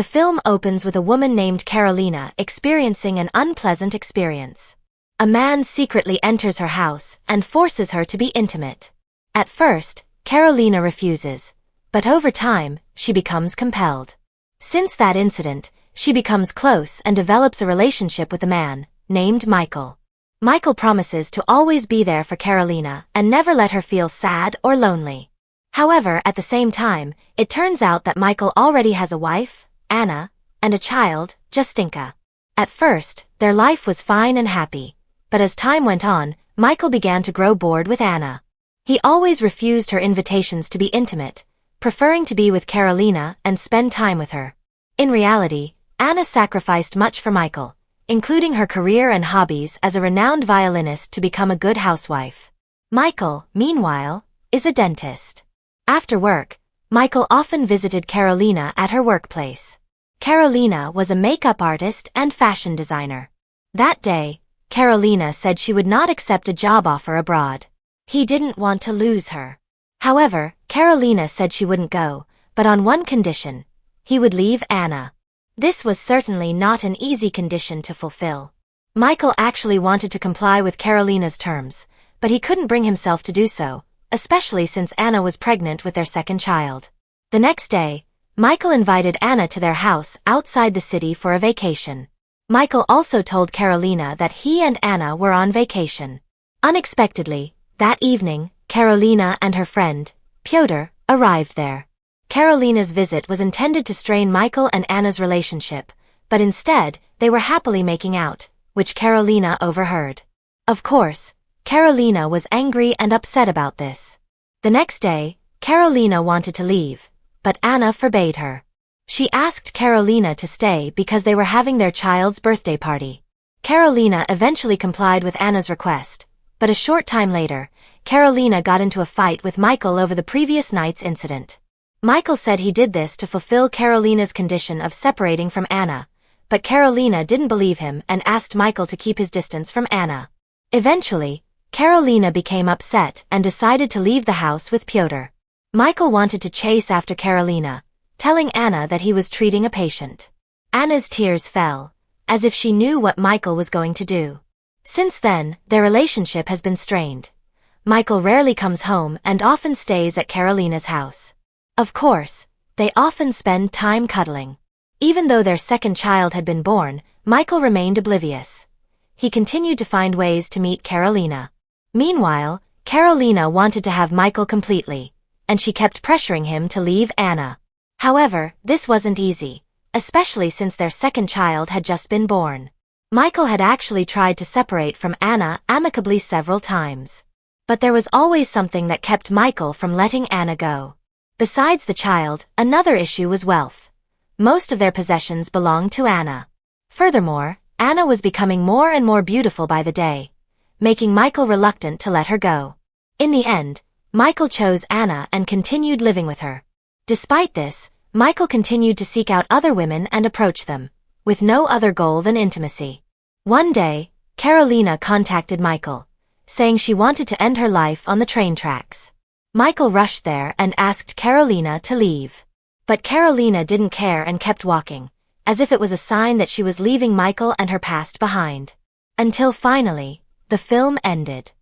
The film opens with a woman named Carolina experiencing an unpleasant experience. A man secretly enters her house and forces her to be intimate. At first, Carolina refuses, but over time, she becomes compelled. Since that incident, she becomes close and develops a relationship with a man named Michael. Michael promises to always be there for Carolina and never let her feel sad or lonely. However, at the same time, it turns out that Michael already has a wife, Anna, and a child, Justinka. At first, their life was fine and happy, but as time went on, Michael began to grow bored with Anna. He always refused her invitations to be intimate, preferring to be with Carolina and spend time with her. In reality, Anna sacrificed much for Michael, including her career and hobbies as a renowned violinist to become a good housewife. Michael, meanwhile, is a dentist. After work, Michael often visited Carolina at her workplace. Carolina was a makeup artist and fashion designer. That day, Carolina said she would not accept a job offer abroad. He didn't want to lose her. However, Carolina said she wouldn't go, but on one condition: he would leave Anna. This was certainly not an easy condition to fulfill. Michael actually wanted to comply with Carolina's terms, but he couldn't bring himself to do so, especially since Anna was pregnant with their second child. The next day, Michael invited Anna to their house outside the city for a vacation. Michael also told Carolina that he and Anna were on vacation. Unexpectedly, that evening, Carolina and her friend, Pyotr, arrived there. Carolina's visit was intended to strain Michael and Anna's relationship, but instead, they were happily making out, which Carolina overheard. Of course, Carolina was angry and upset about this. The next day, Carolina wanted to leave, but Anna forbade her. She asked Carolina to stay because they were having their child's birthday party. Carolina eventually complied with Anna's request, but a short time later, Carolina got into a fight with Michael over the previous night's incident. Michael said he did this to fulfill Carolina's condition of separating from Anna, but Carolina didn't believe him and asked Michael to keep his distance from Anna. Eventually, Carolina became upset and decided to leave the house with Pyotr. Michael wanted to chase after Carolina, telling Anna that he was treating a patient. Anna's tears fell, as if she knew what Michael was going to do. Since then, their relationship has been strained. Michael rarely comes home and often stays at Carolina's house. Of course, they often spend time cuddling. Even though their second child had been born, Michael remained oblivious. He continued to find ways to meet Carolina. Meanwhile, Carolina wanted to have Michael completely, and she kept pressuring him to leave Anna. However, this wasn't easy, especially since their second child had just been born. Michael had actually tried to separate from Anna amicably several times. But there was always something that kept Michael from letting Anna go. Besides the child, another issue was wealth. Most of their possessions belonged to Anna. Furthermore, Anna was becoming more and more beautiful by the day, making Michael reluctant to let her go. In the end, Michael chose Anna and continued living with her. Despite this, Michael continued to seek out other women and approach them, with no other goal than intimacy. One day, Carolina contacted Michael, saying she wanted to end her life on the train tracks. Michael rushed there and asked Carolina to leave. But Carolina didn't care and kept walking, as if it was a sign that she was leaving Michael and her past behind. Until finally, the film ended.